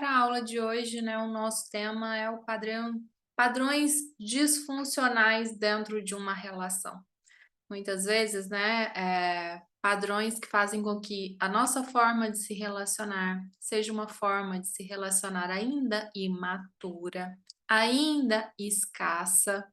para a aula de hoje, né, o nosso tema é o padrões disfuncionais dentro de uma relação. Muitas vezes, né, padrões que fazem com que a nossa forma de se relacionar seja uma forma de se relacionar ainda imatura, ainda escassa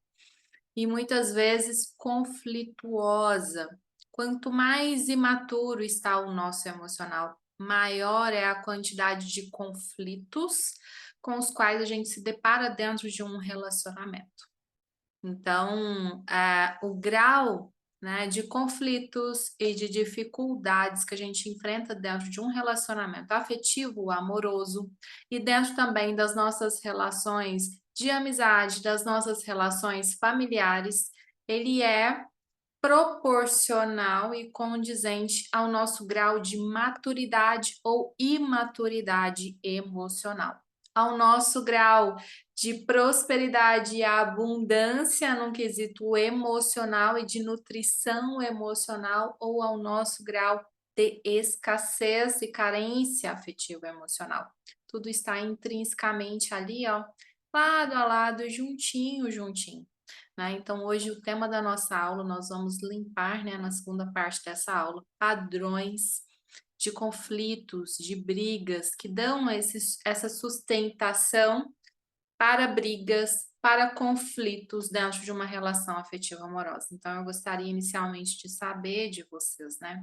e muitas vezes conflituosa. Quanto mais imaturo está o nosso emocional, maior é a quantidade de conflitos com os quais a gente se depara dentro de um relacionamento. Então, o grau, né, de conflitos e de dificuldades que a gente enfrenta dentro de um relacionamento afetivo, amoroso, e dentro também das nossas relações de amizade, das nossas relações familiares, ele é proporcional e condizente ao nosso grau de maturidade ou imaturidade emocional, ao nosso grau de prosperidade e abundância num quesito emocional e de nutrição emocional ou ao nosso grau de escassez e carência afetiva emocional. Tudo está intrinsecamente ali, ó, lado a lado, juntinho, juntinho. Né? Então, hoje o tema da nossa aula, nós vamos limpar, né, na segunda parte dessa aula, padrões de conflitos, de brigas, que dão essa sustentação para brigas, para conflitos dentro de uma relação afetiva amorosa. Então, eu gostaria inicialmente de saber de vocês, né?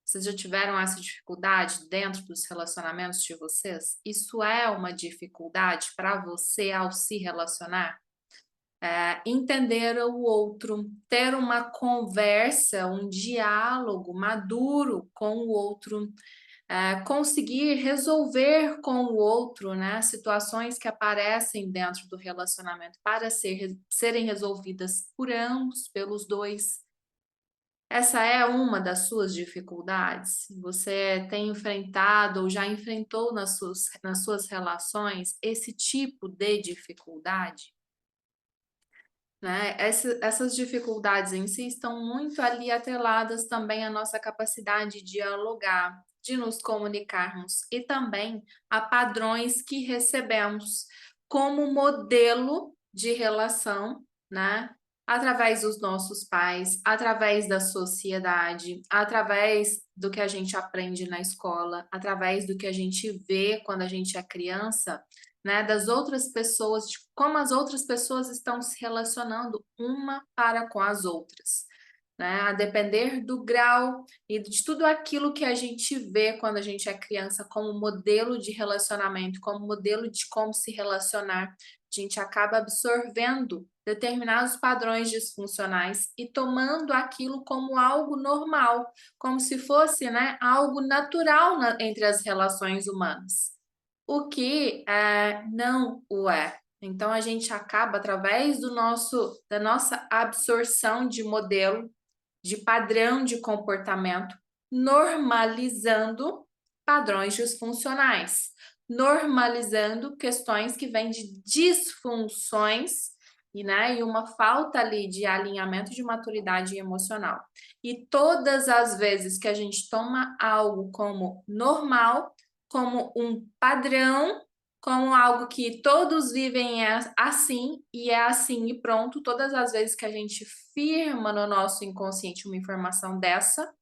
Vocês já tiveram essa dificuldade dentro dos relacionamentos de vocês? Isso é uma dificuldade para você ao se relacionar? Entender o outro, ter uma conversa, um diálogo maduro com o outro, conseguir resolver com o outro, né, situações que aparecem dentro do relacionamento para serem resolvidas por ambos, pelos dois. Essa é uma das suas dificuldades? Você tem enfrentado ou já enfrentou nas suas relações esse tipo de dificuldade? Né, essas dificuldades em si estão muito ali atreladas também à nossa capacidade de dialogar, de nos comunicarmos e também a padrões que recebemos como modelo de relação, né, através dos nossos pais, através da sociedade, através do que a gente aprende na escola, através do que a gente vê quando a gente é criança, né, das outras pessoas, de como as outras pessoas estão se relacionando uma para com as outras, né, a depender do grau e de tudo aquilo que a gente vê quando a gente é criança como modelo de relacionamento, como modelo de como se relacionar, a gente acaba absorvendo determinados padrões disfuncionais e tomando aquilo como algo normal, como se fosse, né, algo natural entre as relações humanas. O que, não o é. Então a gente acaba através da nossa absorção de modelo, de padrão de comportamento, normalizando padrões disfuncionais, normalizando questões que vêm de disfunções e, né, e uma falta ali de alinhamento de maturidade emocional. E todas as vezes que a gente toma algo como normal, como um padrão, como algo que todos vivem assim e é assim e pronto. Todas as vezes que a gente firma no nosso inconsciente uma informação dessa,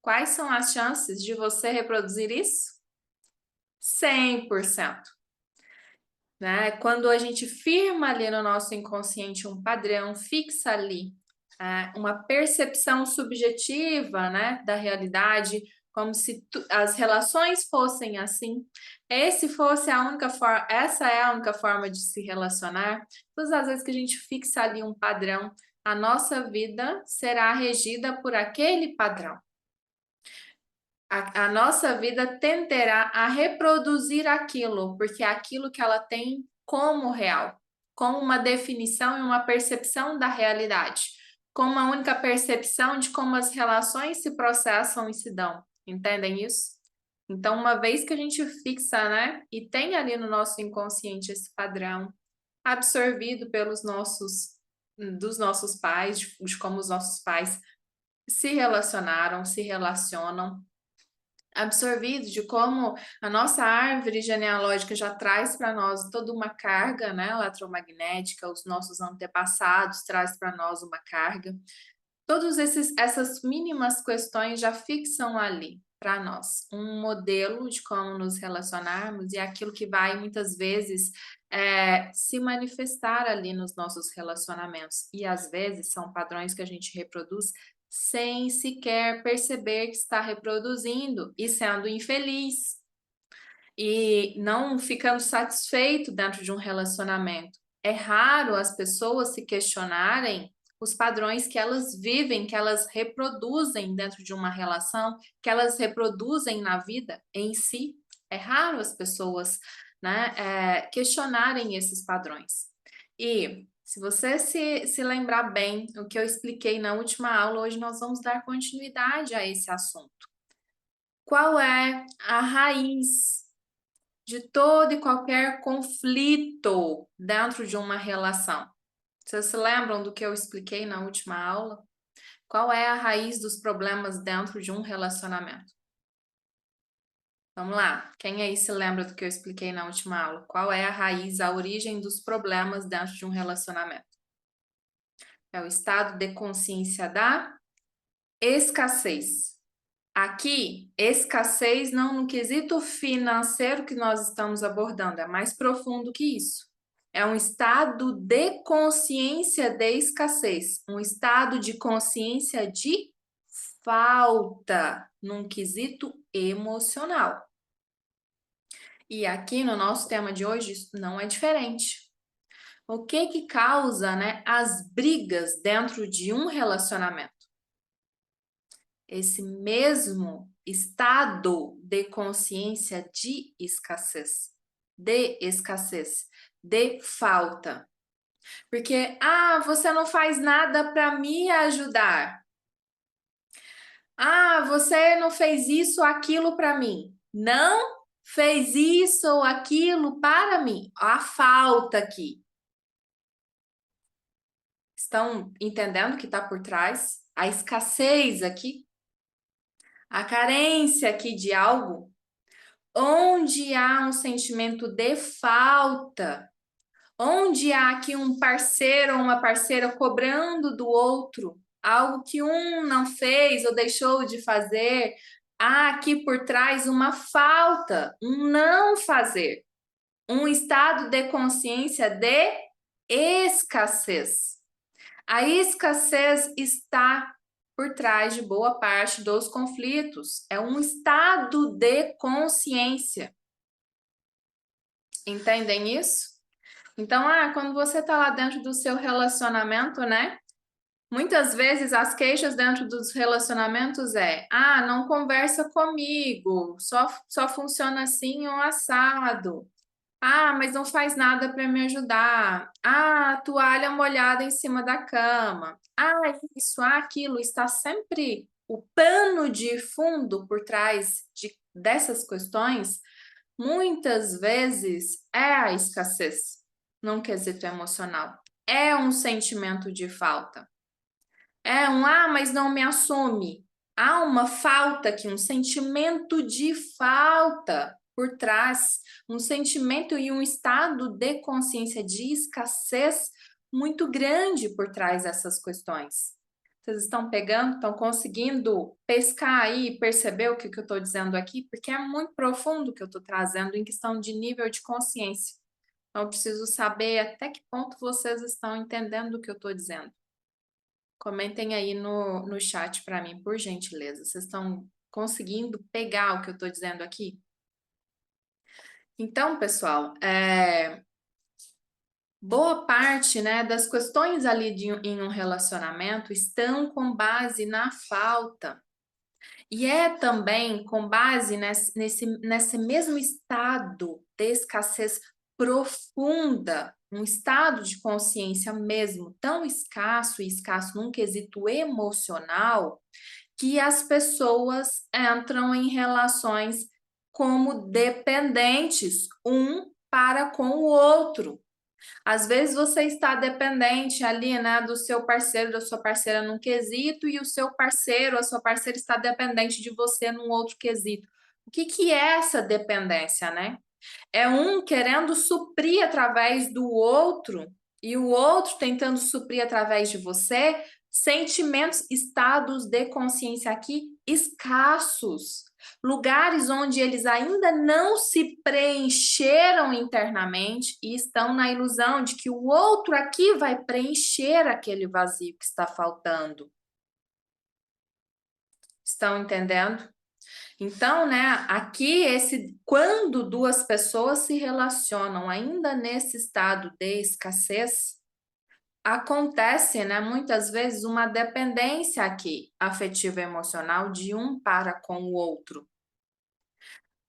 quais são as chances de você reproduzir isso? 100%. Né? Quando a gente firma ali no nosso inconsciente um padrão, fixa ali uma percepção subjetiva, né, da realidade, como se as relações fossem assim. Essa é a única forma de se relacionar. Todas as vezes que a gente fixa ali um padrão, a nossa vida será regida por aquele padrão. A nossa vida tenderá a reproduzir aquilo, porque é aquilo que ela tem como real, como uma definição e uma percepção da realidade, como uma única percepção de como as relações se processam e se dão. Entendem isso? Então, uma vez que a gente fixa, né, e tem ali no nosso inconsciente esse padrão absorvido dos nossos pais, de como os nossos pais se relacionaram, se relacionam, absorvido, de como a nossa árvore genealógica já traz para nós toda uma carga, né, eletromagnética, os nossos antepassados traz para nós uma carga. Todos essas mínimas questões já fixam ali para nós um modelo de como nos relacionarmos e aquilo que vai muitas vezes se manifestar ali nos nossos relacionamentos. E às vezes são padrões que a gente reproduz sem sequer perceber que está reproduzindo e sendo infeliz e não ficando satisfeito dentro de um relacionamento. É raro as pessoas se questionarem os padrões que elas vivem, que elas reproduzem dentro de uma relação, que elas reproduzem na vida em si. É raro as pessoas, né, questionarem esses padrões. E se você se lembrar bem o que eu expliquei na última aula, hoje nós vamos dar continuidade a esse assunto. Qual é a raiz de todo e qualquer conflito dentro de uma relação? Vocês se lembram do que eu expliquei na última aula? Qual é a raiz dos problemas dentro de um relacionamento? Vamos lá, quem aí se lembra do que eu expliquei na última aula? Qual é a raiz, a origem dos problemas dentro de um relacionamento? É o estado de consciência da escassez. Aqui, escassez não no quesito financeiro que nós estamos abordando, é mais profundo que isso. É um estado de consciência de escassez, um estado de consciência de falta, num quesito emocional. E aqui no nosso tema de hoje, isso não é diferente. O que causa, né, as brigas dentro de um relacionamento? Esse mesmo estado de consciência de escassez, de falta. Porque, você não faz nada para me ajudar. Você não fez isso ou aquilo para mim. Não fez isso ou aquilo para mim. A falta aqui. Estão entendendo o que está por trás? A escassez aqui? A carência aqui de algo? Onde há um sentimento de falta, onde há aqui um parceiro ou uma parceira cobrando do outro algo que um não fez ou deixou de fazer, há aqui por trás uma falta, um não fazer, um estado de consciência de escassez. A escassez está por trás de boa parte dos conflitos. É um estado de consciência. Entendem isso? Então, quando você está lá dentro do seu relacionamento, né? Muitas vezes as queixas dentro dos relacionamentos não conversa comigo, só funciona assim ou assado. Mas não faz nada para me ajudar. Toalha molhada em cima da cama. Isso, aquilo, está sempre o pano de fundo por trás dessas questões. Muitas vezes é a escassez, num quesito emocional. É um sentimento de falta. É mas não me assume. Há uma falta aqui, um sentimento de falta por trás, um sentimento e um estado de consciência de escassez muito grande por trás dessas questões. Vocês estão pegando, estão conseguindo pescar aí e perceber o que eu estou dizendo aqui? Porque é muito profundo o que eu estou trazendo em questão de nível de consciência. Então, eu preciso saber até que ponto vocês estão entendendo o que eu estou dizendo. Comentem aí no chat para mim, por gentileza. Vocês estão conseguindo pegar o que eu estou dizendo aqui? Então, pessoal, boa parte, né, das questões ali em um relacionamento estão com base na falta. E é também com base nesse mesmo estado de escassez profunda, um estado de consciência mesmo tão escasso e escasso num quesito emocional, que as pessoas entram em relações como dependentes um para com o outro. Às vezes você está dependente ali, né, do seu parceiro, da sua parceira num quesito, e o seu parceiro, a sua parceira está dependente de você num outro quesito. O que que é essa dependência, né? É um querendo suprir através do outro e o outro tentando suprir através de você sentimentos, estados de consciência aqui escassos, lugares onde eles ainda não se preencheram internamente e estão na ilusão de que o outro aqui vai preencher aquele vazio que está faltando. Estão entendendo? Então, né, aqui quando duas pessoas se relacionam ainda nesse estado de escassez, acontece, né, muitas vezes uma dependência aqui, afetiva e emocional de um para com o outro.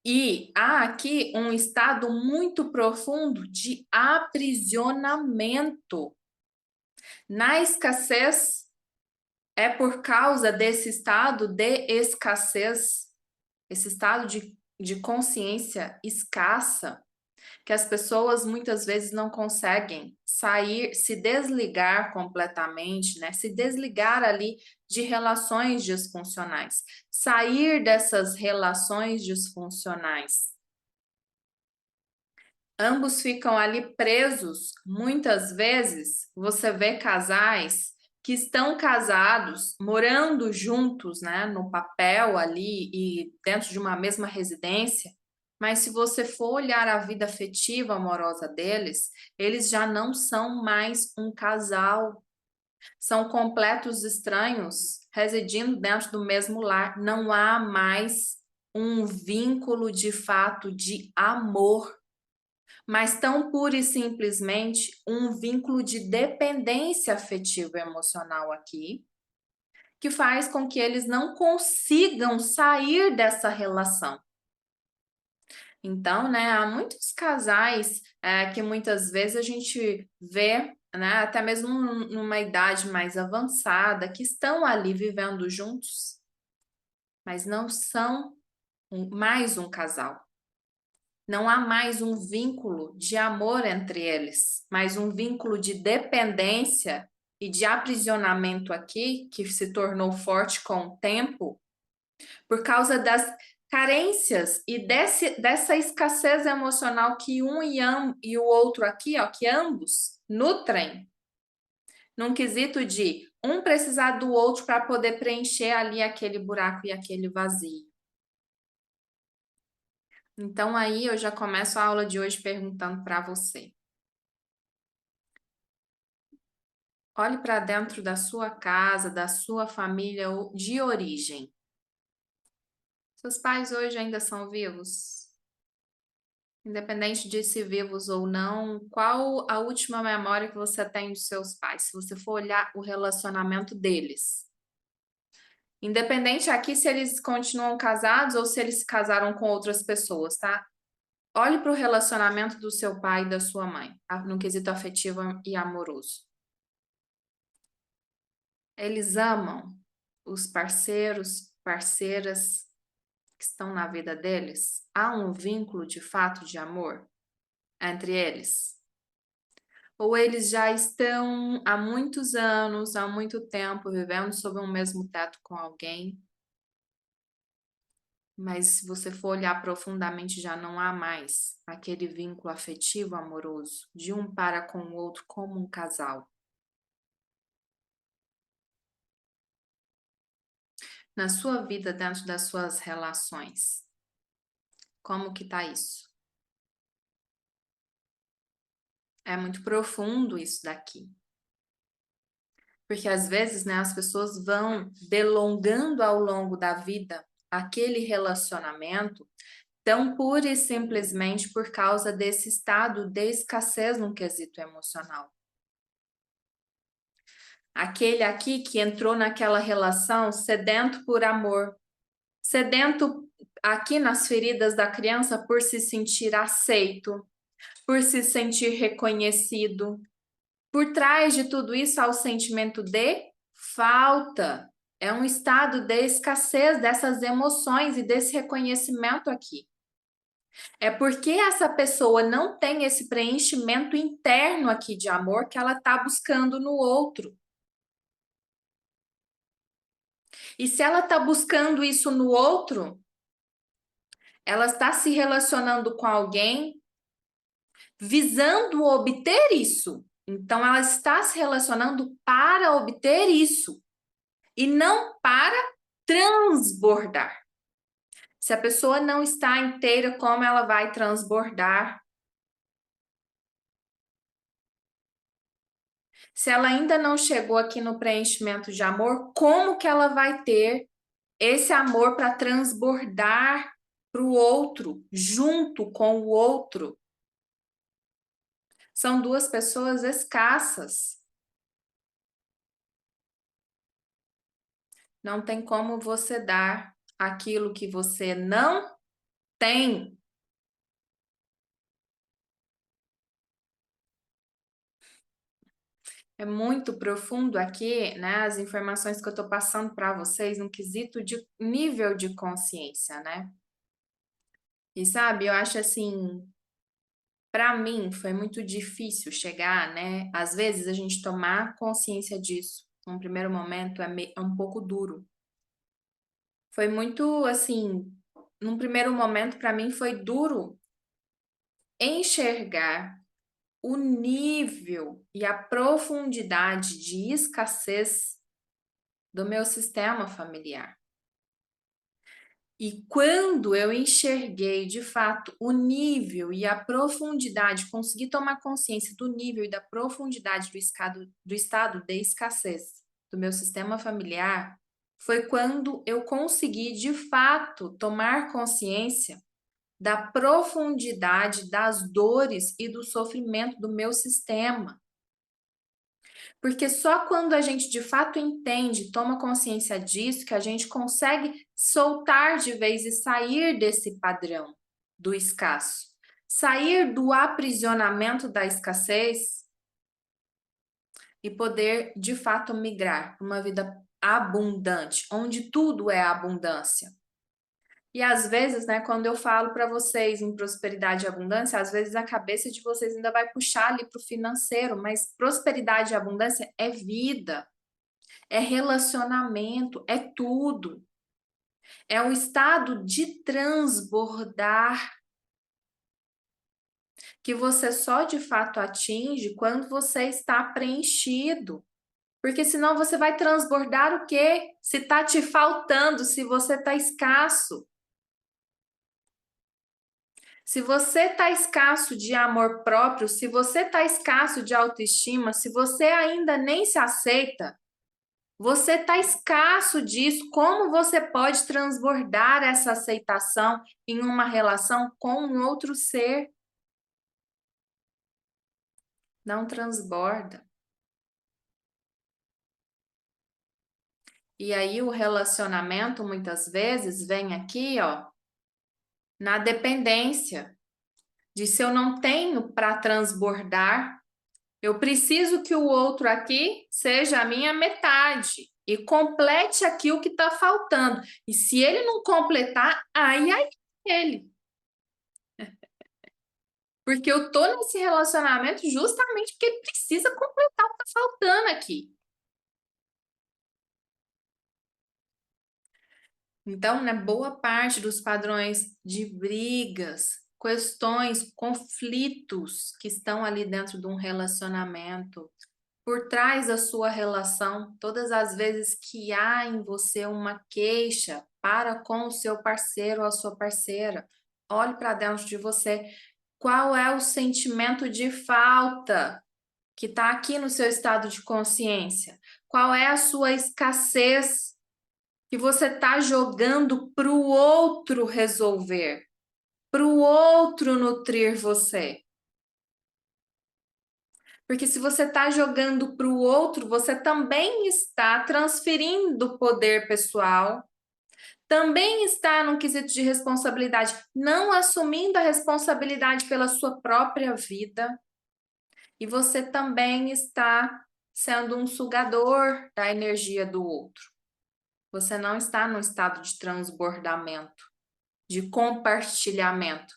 E há aqui um estado muito profundo de aprisionamento. Na escassez, é por causa desse estado de escassez, esse estado de consciência escassa, que as pessoas muitas vezes não conseguem sair, se desligar completamente, né? Se desligar ali de relações disfuncionais, sair dessas relações disfuncionais. Ambos ficam ali presos. Muitas vezes você vê casais que estão casados, morando juntos, né, no papel ali e dentro de uma mesma residência, mas se você for olhar a vida afetiva amorosa deles, eles já não são mais um casal. São completos estranhos residindo dentro do mesmo lar. Não há mais um vínculo de fato de amor, mas tão pura e simplesmente um vínculo de dependência afetiva e emocional aqui, que faz com que eles não consigam sair dessa relação. Então, né, há muitos casais que muitas vezes a gente vê, né, até mesmo numa idade mais avançada, que estão ali vivendo juntos, mas não são mais um casal. Não há mais um vínculo de amor entre eles, mas um vínculo de dependência e de aprisionamento aqui, que se tornou forte com o tempo, por causa das carências e dessa escassez emocional que e o outro aqui, ó, que ambos nutrem, num quesito de um precisar do outro para poder preencher ali aquele buraco e aquele vazio. Então aí eu já começo a aula de hoje perguntando para você. Olhe para dentro da sua casa, da sua família de origem. Seus pais hoje ainda são vivos? Independente de se vivos ou não, qual a última memória que você tem dos seus pais? Se você for olhar o relacionamento deles. Independente aqui se eles continuam casados ou se eles se casaram com outras pessoas, tá? Olhe para o relacionamento do seu pai e da sua mãe, no quesito afetivo e amoroso. Eles amam os parceiros, parceiras que estão na vida deles? Há um vínculo de fato de amor entre eles? Ou eles já estão há muitos anos, há muito tempo, vivendo sob um mesmo teto com alguém, mas se você for olhar profundamente, já não há mais aquele vínculo afetivo amoroso de um para com o outro como um casal. Na sua vida, dentro das suas relações, como que tá isso? É muito profundo isso daqui. Porque às vezes, né, as pessoas vão delongando ao longo da vida aquele relacionamento tão pura e simplesmente por causa desse estado de escassez no quesito emocional. Aquele aqui que entrou naquela relação sedento por amor, sedento aqui nas feridas da criança por se sentir aceito, por se sentir reconhecido. Por trás de tudo isso há o sentimento de falta. É um estado de escassez dessas emoções e desse reconhecimento aqui. É porque essa pessoa não tem esse preenchimento interno aqui de amor que ela está buscando no outro. E se ela está buscando isso no outro, Ela está se relacionando com alguém visando obter isso. Então, ela está se relacionando para obter isso e não para transbordar. Se a pessoa não está inteira, como ela vai transbordar? Se ela ainda não chegou aqui no preenchimento de amor, como que ela vai ter esse amor para transbordar para o outro, junto com o outro? São duas pessoas escassas. Não tem como você dar aquilo que você não tem. É muito profundo aqui, né? As informações que eu estou passando para vocês no quesito de nível de consciência, né? E sabe, eu acho assim, para mim foi muito difícil chegar, né? Às vezes a gente tomar consciência disso, num primeiro momento é um pouco duro. Foi muito assim, num primeiro momento para mim foi duro enxergar o nível e a profundidade de escassez do meu sistema familiar. E quando eu enxerguei de fato o nível e a profundidade, consegui tomar consciência do nível e da profundidade do estado de escassez do meu sistema familiar, foi quando eu consegui de fato tomar consciência da profundidade das dores e do sofrimento do meu sistema. Porque só quando a gente de fato entende, toma consciência disso, que a gente consegue soltar de vez e sair desse padrão do escasso. Sair do aprisionamento da escassez e poder de fato migrar para uma vida abundante, onde tudo é abundância. E às vezes, né, quando eu falo para vocês em prosperidade e abundância, às vezes a cabeça de vocês ainda vai puxar ali para o financeiro, mas prosperidade e abundância é vida, é relacionamento, é tudo. É o estado de transbordar que você só de fato atinge quando você está preenchido. Porque senão você vai transbordar o quê? Se está te faltando, se você está escasso. Se você está escasso de amor próprio, se você está escasso de autoestima, se você ainda nem se aceita, você está escasso disso. Como você pode transbordar essa aceitação em uma relação com um outro ser? Não transborda. E aí o relacionamento muitas vezes vem aqui, ó, na dependência de se eu não tenho para transbordar. Eu preciso que o outro aqui seja a minha metade e complete aquilo que está faltando. E se ele não completar, aí ele. Porque eu tô nesse relacionamento justamente porque ele precisa completar o que está faltando aqui. Então, né, boa parte dos padrões de brigas, questões, conflitos que estão ali dentro de um relacionamento, por trás da sua relação, todas as vezes que há em você uma queixa para com o seu parceiro ou a sua parceira, olhe para dentro de você. Qual é o sentimento de falta que está aqui no seu estado de consciência? Qual é a sua escassez que você está jogando para o outro resolver, para o outro nutrir você? Porque se você está jogando para o outro, você também está transferindo poder pessoal, também está num quesito de responsabilidade, não assumindo a responsabilidade pela sua própria vida, e você também está sendo um sugador da energia do outro. Você não está num estado de transbordamento, de compartilhamento,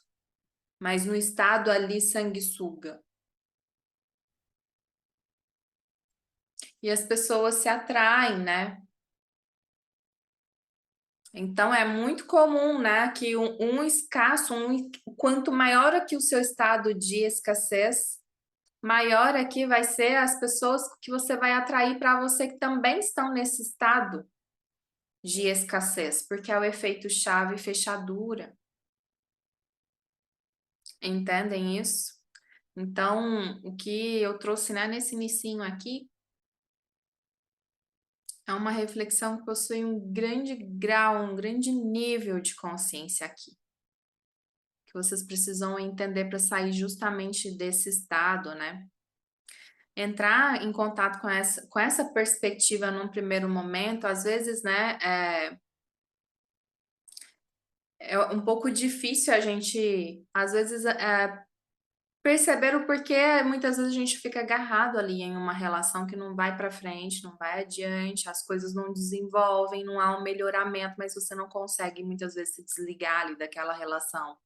mas no estado ali sanguessuga. E as pessoas se atraem, né? Então, é muito comum, né, que quanto maior aqui o seu estado de escassez, maior aqui vai ser as pessoas que você vai atrair para você que também estão nesse estado de escassez, porque é o efeito chave fechadura. Entendem isso? Então, o que eu trouxe, né, nesse inicinho aqui é uma reflexão que possui um grande grau, um grande nível de consciência aqui, que vocês precisam entender para sair justamente desse estado, né? Entrar em contato com essa perspectiva num primeiro momento, às vezes, né, é um pouco difícil a gente, às vezes, perceber o porquê muitas vezes a gente fica agarrado ali em uma relação que não vai para frente, não vai adiante, as coisas não desenvolvem, não há um melhoramento, mas você não consegue muitas vezes se desligar ali daquela relação.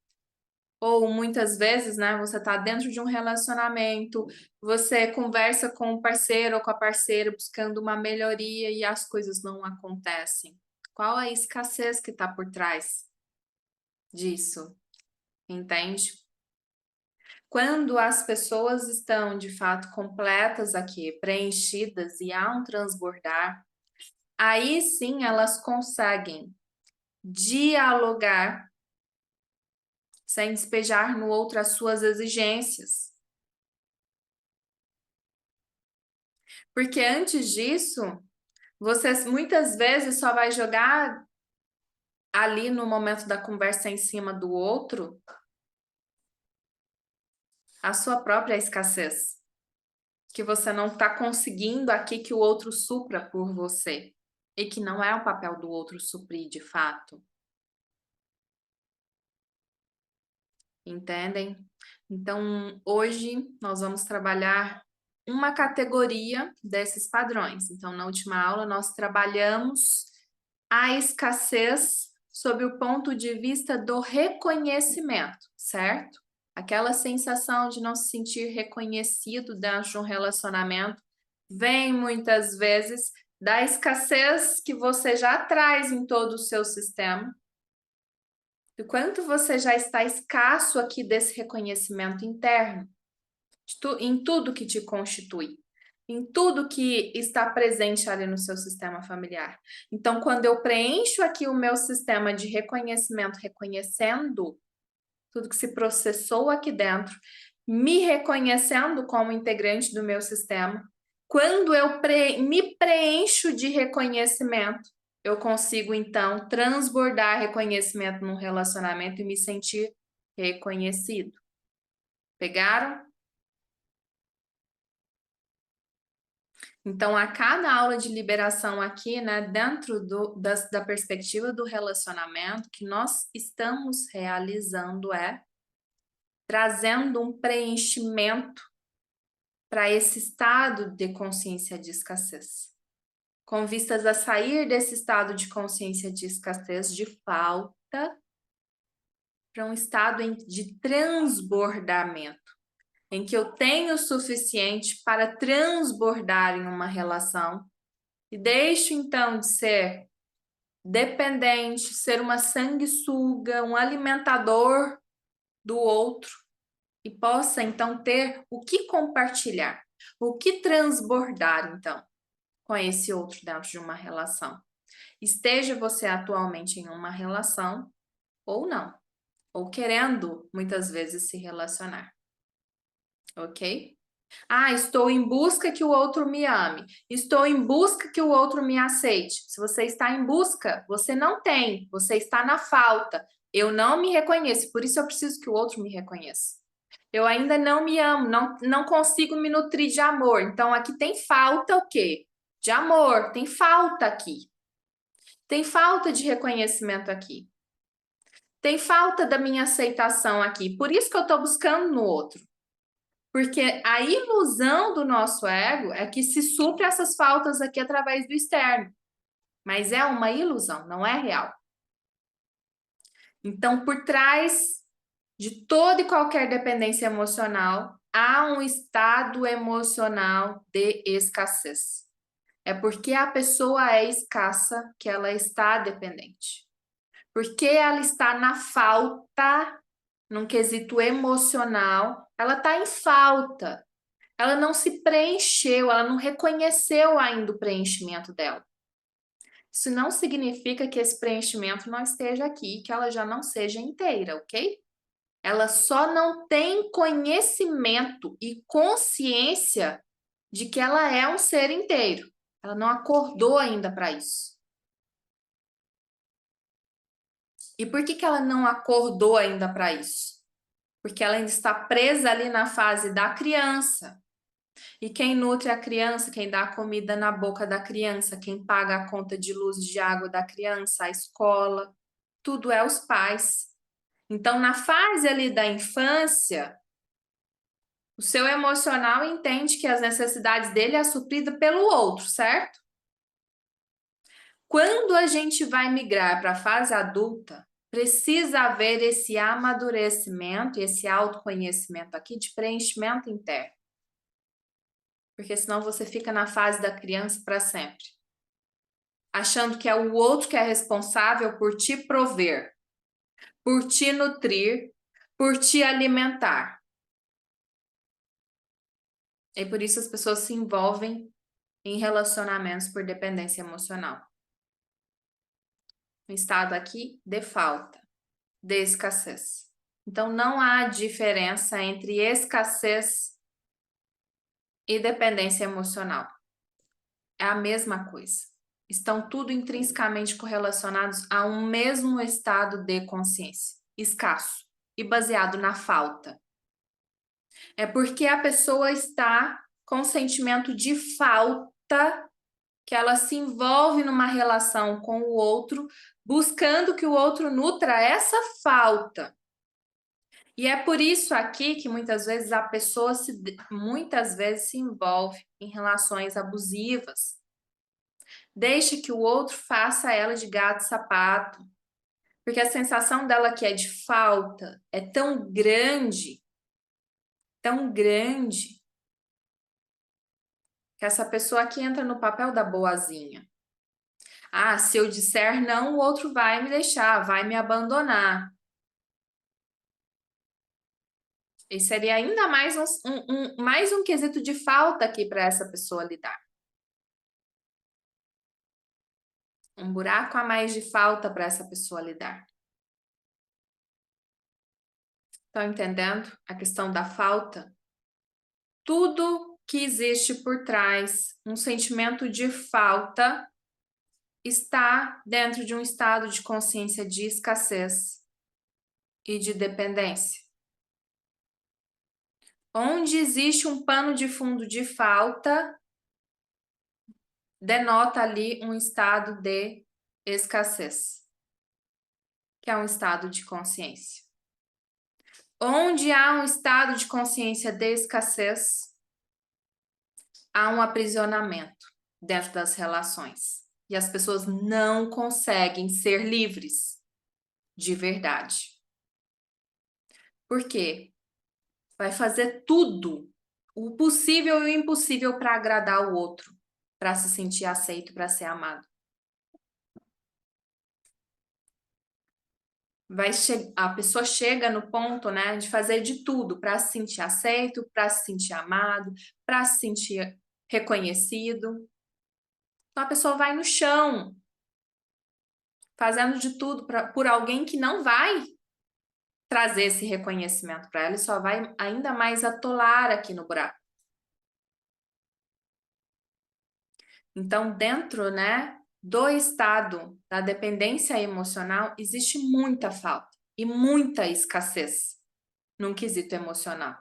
Ou muitas vezes, né, você tá dentro de um relacionamento, você conversa com o parceiro ou com a parceira buscando uma melhoria e as coisas não acontecem. Qual a escassez que está por trás disso? Entende? Quando as pessoas estão de fato completas aqui, preenchidas e há um transbordar, aí sim elas conseguem dialogar sem despejar no outro as suas exigências. Porque antes disso, você muitas vezes só vai jogar ali no momento da conversa em cima do outro a sua própria escassez, que você não está conseguindo aqui que o outro supra por você e que não é o papel do outro suprir de fato. Entendem? Então, hoje nós vamos trabalhar uma categoria desses padrões. Então, na última aula, nós trabalhamos a escassez sob o ponto de vista do reconhecimento, certo? Aquela sensação de não se sentir reconhecido dentro de um relacionamento vem muitas vezes da escassez que você já traz em todo o seu sistema. E quanto você já está escasso aqui desse reconhecimento interno, em tudo que te constitui, em tudo que está presente ali no seu sistema familiar. Então, quando eu preencho aqui o meu sistema de reconhecimento, reconhecendo tudo que se processou aqui dentro, me reconhecendo como integrante do meu sistema, quando eu me preencho de reconhecimento, eu consigo então transbordar reconhecimento num relacionamento e me sentir reconhecido. Pegaram? Então, a cada aula de liberação aqui, né, dentro da perspectiva do relacionamento, que nós estamos realizando é trazendo um preenchimento para esse estado de consciência de escassez, com vistas a sair desse estado de consciência de escassez, de falta, para um estado de transbordamento, em que eu tenho o suficiente para transbordar em uma relação e deixo então de ser dependente, ser uma sanguessuga, um alimentador do outro e possa então ter o que compartilhar, o que transbordar então com esse outro dentro de uma relação. Esteja você atualmente em uma relação ou não, ou querendo muitas vezes se relacionar. OK? Ah, estou em busca que o outro me ame. Estou em busca que o outro me aceite. Se você está em busca, você não tem, você está na falta. Eu não me reconheço, por isso eu preciso que o outro me reconheça. Eu ainda não me amo, não consigo me nutrir de amor. Então aqui tem falta o quê? De amor, tem falta aqui. Tem falta de reconhecimento aqui. Tem falta da minha aceitação aqui. Por isso que eu estou buscando no outro. Porque a ilusão do nosso ego é que se supre essas faltas aqui através do externo. Mas é uma ilusão, não é real. Então, por trás de toda e qualquer dependência emocional, há um estado emocional de escassez. É porque a pessoa é escassa que ela está dependente. Porque ela está na falta, num quesito emocional, ela está em falta. Ela não se preencheu, ela não reconheceu ainda o preenchimento dela. Isso não significa que esse preenchimento não esteja aqui, que ela já não seja inteira, ok? Ela só não tem conhecimento e consciência de que ela é um ser inteiro. Ela não acordou ainda para isso. E por que ela não acordou ainda para isso? Porque ela ainda está presa ali na fase da criança. E quem nutre a criança, quem dá a comida na boca da criança, quem paga a conta de luz e de água da criança, a escola, tudo é os pais. Então, na fase ali da infância, o seu emocional entende que as necessidades dele é suprida pelo outro, certo? Quando a gente vai migrar para a fase adulta, precisa haver esse amadurecimento, esse autoconhecimento aqui de preenchimento interno. Porque senão você fica na fase da criança para sempre. Achando que é o outro que é responsável por te prover, por te nutrir, por te alimentar. E por isso as pessoas se envolvem em relacionamentos por dependência emocional. Um estado aqui de falta, de escassez. Então não há diferença entre escassez e dependência emocional. É a mesma coisa. Estão tudo intrinsecamente correlacionados a um mesmo estado de consciência, escasso e baseado na falta. É porque a pessoa está com sentimento de falta que ela se envolve numa relação com o outro, buscando que o outro nutra essa falta. E é por isso aqui que muitas vezes a pessoa muitas vezes se envolve em relações abusivas. Deixa que o outro faça ela de gato e sapato. Porque a sensação dela que é de falta é tão grande, que essa pessoa aqui entra no papel da boazinha. Ah, se eu disser não, o outro vai me deixar, vai me abandonar. E seria ainda mais mais um quesito de falta aqui para essa pessoa lidar. Um buraco a mais de falta para essa pessoa lidar. Estão entendendo a questão da falta? Tudo que existe por trás, um sentimento de falta, está dentro de um estado de consciência de escassez e de dependência. Onde existe um pano de fundo de falta, denota ali um estado de escassez, que é um estado de consciência. Onde há um estado de consciência de escassez, há um aprisionamento dentro das relações. E as pessoas não conseguem ser livres de verdade. Por quê? Vai fazer tudo, o possível e o impossível para agradar o outro, para se sentir aceito, para ser amado. A pessoa chega no ponto, né, de fazer de tudo para se sentir aceito, para se sentir amado, para se sentir reconhecido. Então a pessoa vai no chão, fazendo de tudo por alguém que não vai trazer esse reconhecimento para ela e só vai ainda mais atolar aqui no buraco. Então, dentro, né, do estado da dependência emocional, existe muita falta e muita escassez num quesito emocional.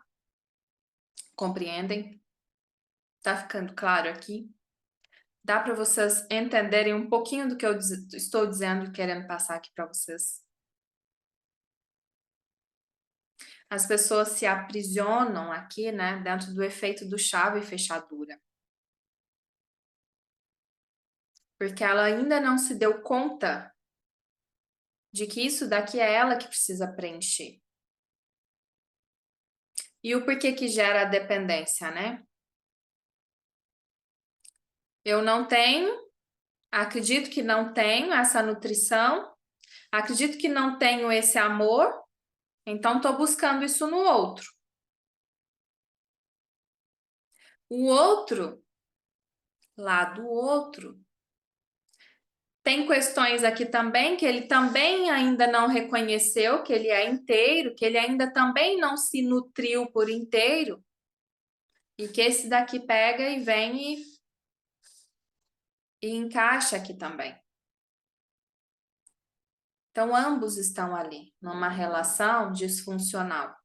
Compreendem? Tá ficando claro aqui? Dá para vocês entenderem um pouquinho do que eu estou dizendo e querendo passar aqui para vocês? As pessoas se aprisionam aqui, né, dentro do efeito do chave e fechadura. Porque ela ainda não se deu conta de que isso daqui é ela que precisa preencher. E o porquê que gera a dependência, né? Eu não tenho, acredito que não tenho essa nutrição, Acredito que não tenho esse amor, então estou buscando isso no outro. O outro, lá do outro, tem questões aqui também que ele também ainda não reconheceu que ele é inteiro, que ele ainda também não se nutriu por inteiro, e que esse daqui pega e vem e encaixa aqui também. Então, ambos estão ali, numa relação disfuncional.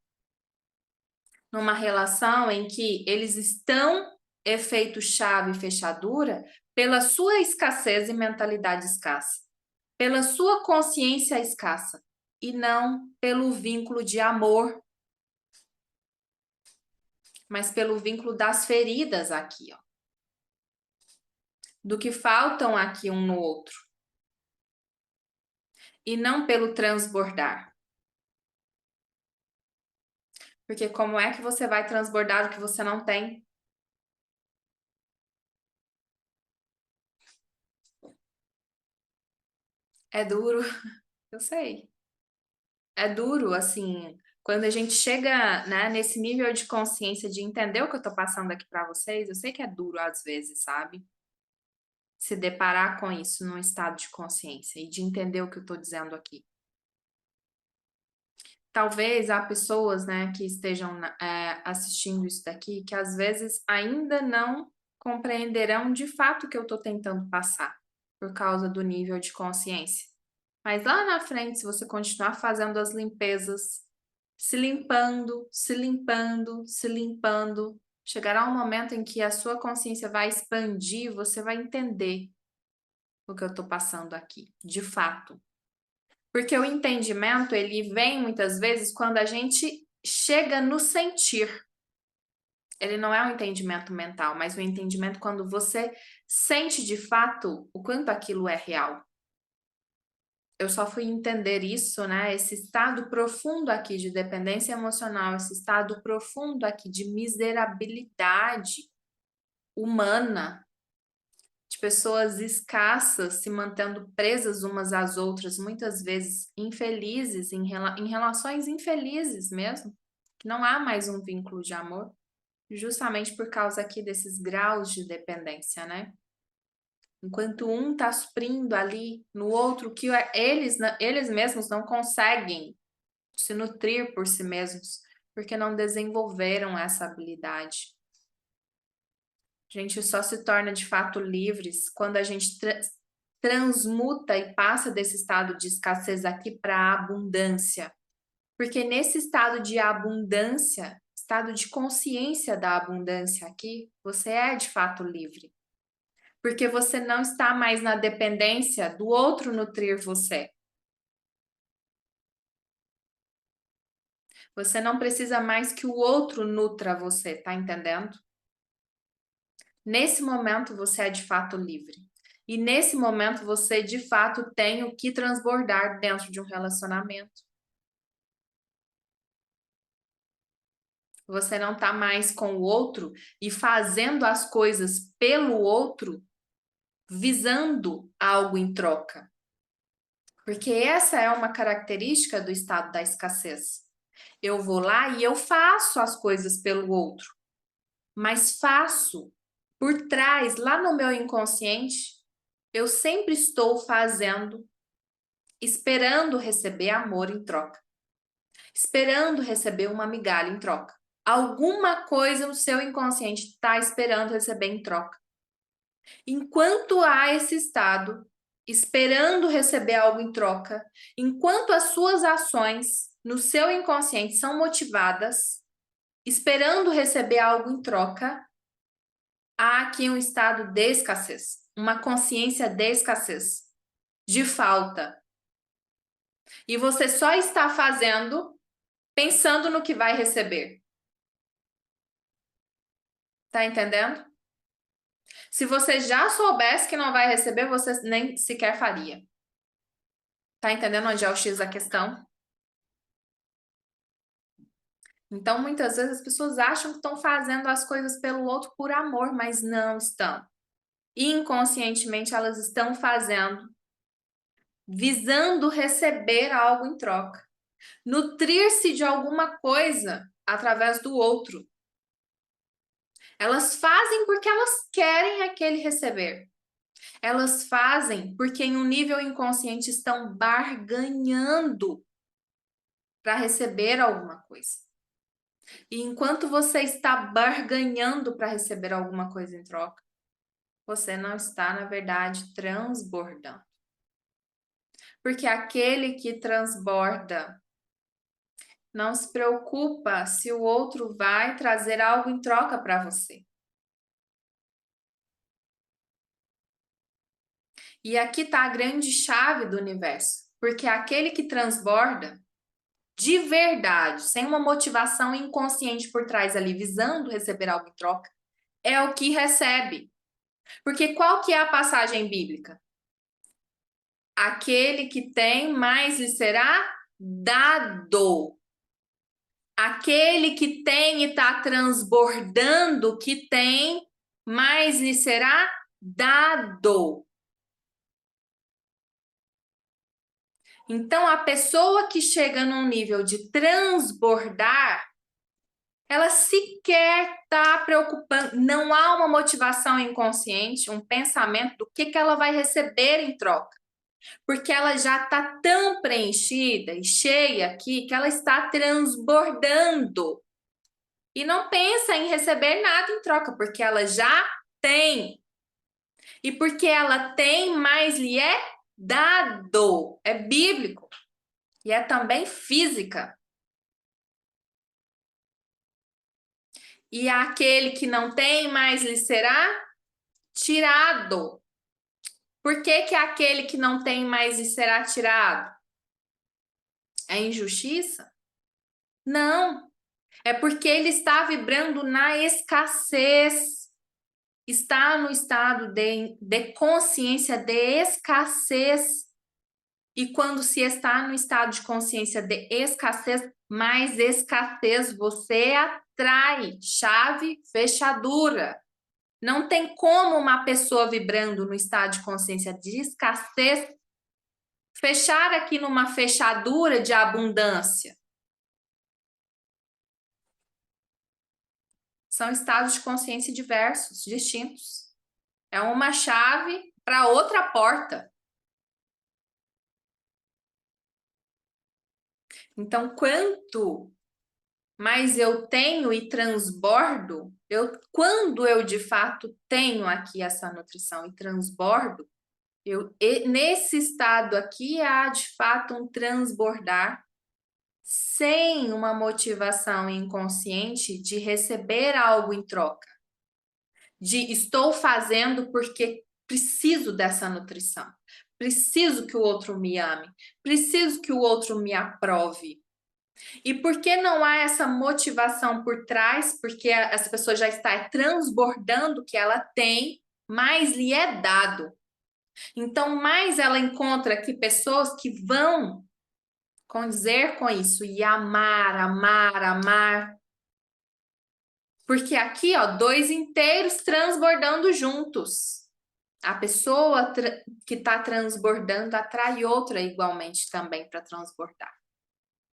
Numa relação em que eles estão efeito chave e fechadura pela sua escassez e mentalidade escassa, pela sua consciência escassa, e não pelo vínculo de amor, mas pelo vínculo das feridas aqui, ó. Do que faltam aqui um no outro. E não pelo transbordar. Porque como é que você vai transbordar o que você não tem? É duro, eu sei. É duro, assim, quando a gente chega, né, nesse nível de consciência de entender o que eu tô passando aqui pra vocês, eu sei que é duro às vezes, sabe? Se deparar com isso num estado de consciência e de entender o que eu tô dizendo aqui. Talvez há pessoas, né, que estejam assistindo isso daqui que às vezes ainda não compreenderão de fato o que eu estou tentando passar por causa do nível de consciência. Mas lá na frente, se você continuar fazendo as limpezas, se limpando, se limpando, se limpando, chegará um momento em que a sua consciência vai expandir, você vai entender o que eu estou passando aqui, de fato. Porque o entendimento, ele vem muitas vezes quando a gente chega no sentir. Ele não é um entendimento mental, mas um entendimento quando você sente de fato o quanto aquilo é real. Eu só fui entender isso, né? Esse estado profundo aqui de dependência emocional, esse estado profundo aqui de miserabilidade humana, de pessoas escassas se mantendo presas umas às outras, muitas vezes infelizes, em relações infelizes mesmo, que não há mais um vínculo de amor, justamente por causa aqui desses graus de dependência, né? Enquanto um está suprindo ali no outro que eles mesmos não conseguem se nutrir por si mesmos, porque não desenvolveram essa habilidade. A gente só se torna de fato livres quando a gente transmuta e passa desse estado de escassez aqui para a abundância. Porque nesse estado de abundância, estado de consciência da abundância aqui, você é de fato livre. Porque você não está mais na dependência do outro nutrir você. Você não precisa mais que o outro nutra você, tá entendendo? Nesse momento você é de fato livre. E nesse momento você de fato tem o que transbordar dentro de um relacionamento. Você não tá mais com o outro e fazendo as coisas pelo outro, visando algo em troca. Porque essa é uma característica do estado da escassez. Eu vou lá e eu faço as coisas pelo outro, mas faço por trás, lá no meu inconsciente, eu sempre estou fazendo, esperando receber amor em troca, esperando receber uma migalha em troca. Alguma coisa no seu inconsciente está esperando receber em troca. Enquanto há esse estado, esperando receber algo em troca, enquanto as suas ações no seu inconsciente são motivadas, esperando receber algo em troca, há aqui um estado de escassez, uma consciência de escassez, de falta. E você só está fazendo pensando no que vai receber. Tá entendendo? Se você já soubesse que não vai receber, você nem sequer faria. Tá entendendo onde é o X da questão? Então, muitas vezes as pessoas acham que estão fazendo as coisas pelo outro por amor, mas não estão. Inconscientemente, elas estão fazendo visando receber algo em troca. Nutrir-se de alguma coisa através do outro. Elas fazem porque elas querem aquele receber. Elas fazem porque em um nível inconsciente estão barganhando para receber alguma coisa. E enquanto você está barganhando para receber alguma coisa em troca, você não está, na verdade, transbordando. Porque aquele que transborda não se preocupa se o outro vai trazer algo em troca para você. E aqui está a grande chave do universo. Porque aquele que transborda, de verdade, sem uma motivação inconsciente por trás ali, visando receber algo em troca, é o que recebe. Porque qual que é a passagem bíblica? Aquele que tem, mais lhe será dado. Aquele que tem e está transbordando, que tem, mais lhe será dado. Então, a pessoa que chega num nível de transbordar, ela sequer está preocupando, não há uma motivação inconsciente, um pensamento do que ela vai receber em troca. Porque ela já está tão preenchida e cheia aqui que ela está transbordando. E não pensa em receber nada em troca, porque ela já tem. E porque ela tem, mais lhe é dado. É bíblico. E é também física. E aquele que não tem, mais lhe será tirado. Por que que aquele que não tem, mais lhe será tirado? É injustiça? Não. É porque ele está vibrando na escassez. Está no estado de consciência de escassez. E quando se está no estado de consciência de escassez, mais escassez você atrai. Chave, fechadura. Não tem como uma pessoa vibrando no estado de consciência de escassez fechar aqui numa fechadura de abundância. São estados de consciência diversos, distintos. É uma chave para outra porta. Então, quanto mais eu tenho e transbordo, quando eu de fato tenho aqui essa nutrição e transbordo, nesse estado aqui há de fato um transbordar sem uma motivação inconsciente de receber algo em troca. De estou fazendo porque preciso dessa nutrição. Preciso que o outro me ame. Preciso que o outro me aprove. E por que não há essa motivação por trás? Porque essa pessoa já está transbordando o que ela tem, mais lhe é dado. Então, mais ela encontra aqui pessoas que vão condizer com isso e amar, amar, amar. Porque aqui, ó, dois inteiros transbordando juntos. A pessoa que está transbordando atrai outra igualmente também para transbordar.